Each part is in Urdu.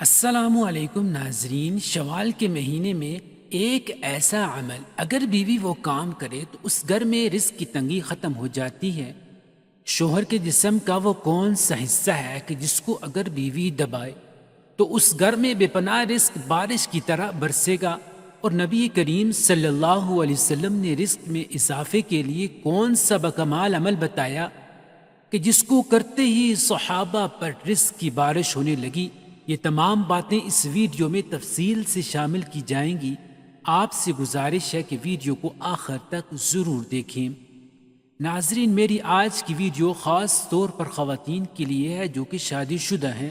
السلام علیکم ناظرین، شوال کے مہینے میں ایک ایسا عمل اگر بیوی وہ کام کرے تو اس گھر میں رزق کی تنگی ختم ہو جاتی ہے۔ شوہر کے جسم کا وہ کون سا حصہ ہے کہ جس کو اگر بیوی دبائے تو اس گھر میں بے پناہ رزق بارش کی طرح برسے گا۔ اور نبی کریم صلی اللہ علیہ وسلم نے رزق میں اضافے کے لیے کون سا بکمال عمل بتایا کہ جس کو کرتے ہی صحابہ پر رزق کی بارش ہونے لگی۔ یہ تمام باتیں اس ویڈیو میں تفصیل سے شامل کی جائیں گی۔ آپ سے گزارش ہے کہ ویڈیو کو آخر تک ضرور دیکھیں۔ ناظرین، میری آج کی ویڈیو خاص طور پر خواتین کے لیے ہے جو کہ شادی شدہ ہیں۔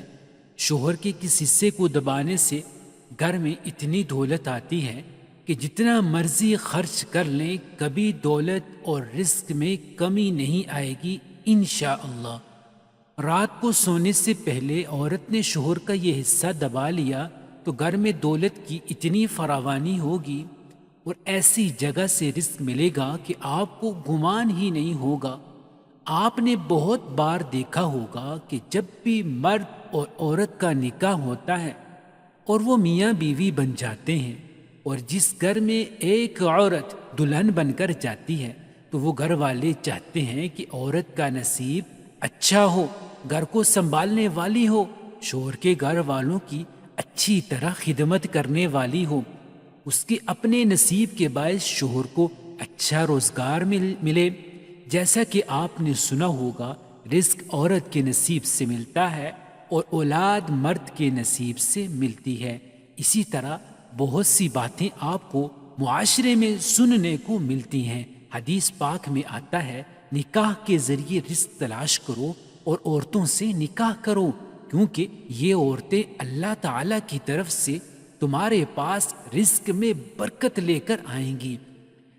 شوہر کے کس حصے کو دبانے سے گھر میں اتنی دولت آتی ہے کہ جتنا مرضی خرچ کر لیں کبھی دولت اور رزق میں کمی نہیں آئے گی انشاءاللہ۔ رات کو سونے سے پہلے عورت نے شوہر کا یہ حصہ دبا لیا تو گھر میں دولت کی اتنی فراوانی ہوگی اور ایسی جگہ سے رزق ملے گا کہ آپ کو گمان ہی نہیں ہوگا۔ آپ نے بہت بار دیکھا ہوگا کہ جب بھی مرد اور عورت کا نکاح ہوتا ہے اور وہ میاں بیوی بن جاتے ہیں اور جس گھر میں ایک عورت دلہن بن کر جاتی ہے تو وہ گھر والے چاہتے ہیں کہ عورت کا نصیب اچھا ہو، گھر کو سنبھالنے والی ہو، شوہر کے گھر والوں کی اچھی طرح خدمت کرنے والی ہو، اس کے اپنے نصیب کے باعث شوہر کو اچھا روزگار ملے۔ جیسا کہ آپ نے سنا ہوگا رزق عورت کے نصیب سے ملتا ہے اور اولاد مرد کے نصیب سے ملتی ہے۔ اسی طرح بہت سی باتیں آپ کو معاشرے میں سننے کو ملتی ہیں۔ حدیث پاک میں آتا ہے نکاح کے ذریعے رزق تلاش کرو اور عورتوں سے نکاح کرو، کیونکہ یہ عورتیں اللہ تعالیٰ کی طرف سے تمہارے پاس رزق میں برکت لے کر آئیں گی۔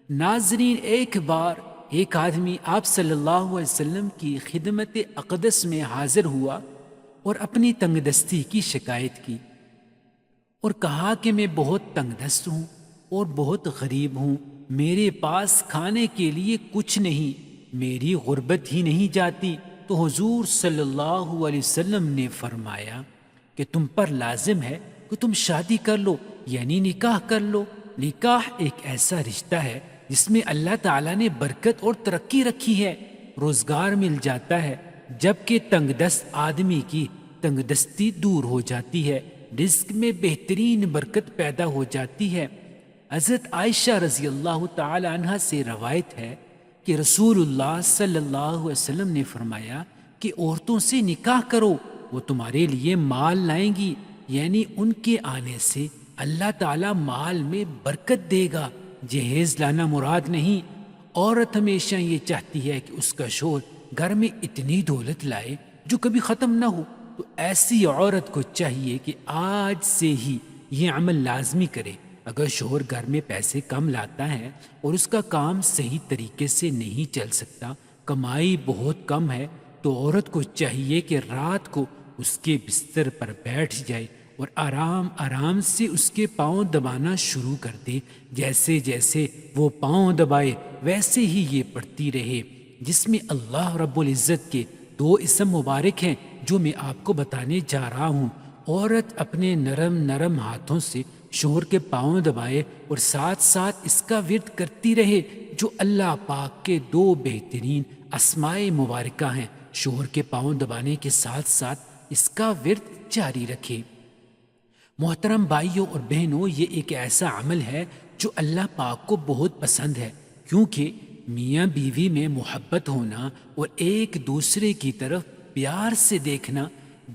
ناظرین، ایک بار ایک آدمی آپ صلی اللہ علیہ وسلم کی خدمت اقدس میں حاضر ہوا اور اپنی تنگ دستی کی شکایت کی اور کہا کہ میں بہت تنگ دست ہوں اور بہت غریب ہوں، میرے پاس کھانے کے لیے کچھ نہیں، میری غربت ہی نہیں جاتی۔ تو حضور صلی اللہ علیہ وسلم نے فرمایا کہ تم پر لازم ہے کہ تم شادی کر لو، یعنی نکاح کر لو۔ نکاح ایک ایسا رشتہ ہے جس میں اللہ تعالیٰ نے برکت اور ترقی رکھی ہے، روزگار مل جاتا ہے، جبکہ تنگ دست آدمی کی تنگ دستی دور ہو جاتی ہے، رزق میں بہترین برکت پیدا ہو جاتی ہے۔ حضرت عائشہ رضی اللہ تعالی عنہ سے روایت ہے کہ رسول اللہ صلی اللہ علیہ وسلم نے فرمایا کہ عورتوں سے نکاح کرو، وہ تمہارے لیے مال لائیں گی، یعنی ان کے آنے سے اللہ تعالیٰ مال میں برکت دے گا۔ جہیز لانا مراد نہیں، عورت ہمیشہ یہ چاہتی ہے کہ اس کا شوہر گھر میں اتنی دولت لائے جو کبھی ختم نہ ہو، تو ایسی عورت کو چاہیے کہ آج سے ہی یہ عمل لازمی کرے۔ اگر شوہر گھر میں پیسے کم لاتا ہے اور اس کا کام صحیح طریقے سے نہیں چل سکتا، کمائی بہت کم ہے، تو عورت کو چاہیے کہ رات کو اس کے بستر پر بیٹھ جائے اور آرام آرام سے اس کے پاؤں دبانا شروع کر دے۔ جیسے جیسے وہ پاؤں دبائے ویسے ہی یہ پڑھتی رہے، جس میں اللہ رب العزت کے 2 اسم مبارک ہیں جو میں آپ کو بتانے جا رہا ہوں۔ عورت اپنے نرم نرم ہاتھوں سے شوہر کے پاؤں دبائے اور ساتھ ساتھ اس کا ورد کرتی رہے، جو اللہ پاک کے 2 بہترین اسماء مبارکہ ہیں۔ شوہر کے پاؤں دبانے کے ساتھ ساتھ اس کا ورد جاری رکھے۔ محترم بھائیوں اور بہنوں، یہ ایک ایسا عمل ہے جو اللہ پاک کو بہت پسند ہے، کیونکہ میاں بیوی میں محبت ہونا اور ایک دوسرے کی طرف پیار سے دیکھنا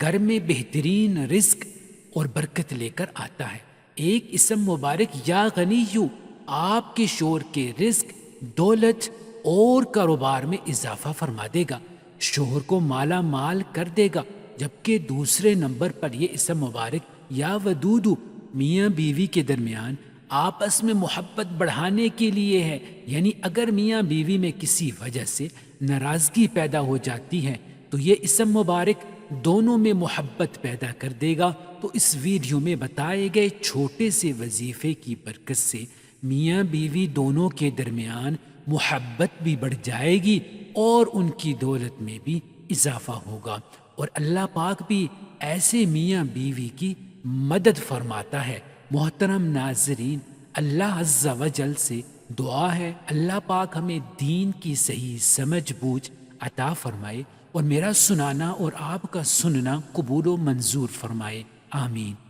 گھر میں بہترین رزق اور برکت لے کر آتا ہے۔ ایک اسم مبارک یا غنیو آپ کے شوہر کے رزق، دولت اور کاروبار میں اضافہ فرما دے گا، شوہر کو مالا مال کر دے گا۔ جبکہ دوسرے نمبر پر یہ اسم مبارک یا ودودو میاں بیوی کے درمیان آپس میں محبت بڑھانے کے لیے ہے، یعنی اگر میاں بیوی میں کسی وجہ سے ناراضگی پیدا ہو جاتی ہے تو یہ اسم مبارک دونوں میں محبت پیدا کر دے گا۔ تو اس ویڈیو میں بتائے گئے چھوٹے سے وظیفے کی برکت سے میاں بیوی دونوں کے درمیان محبت بھی بڑھ جائے گی اور ان کی دولت میں بھی اضافہ ہوگا، اور اللہ پاک بھی ایسے میاں بیوی کی مدد فرماتا ہے۔ محترم ناظرین، اللہ عز و جل سے دعا ہے اللہ پاک ہمیں دین کی صحیح سمجھ بوجھ عطا فرمائے اور میرا سنانا اور آپ کا سننا قبول و منظور فرمائے، آمین۔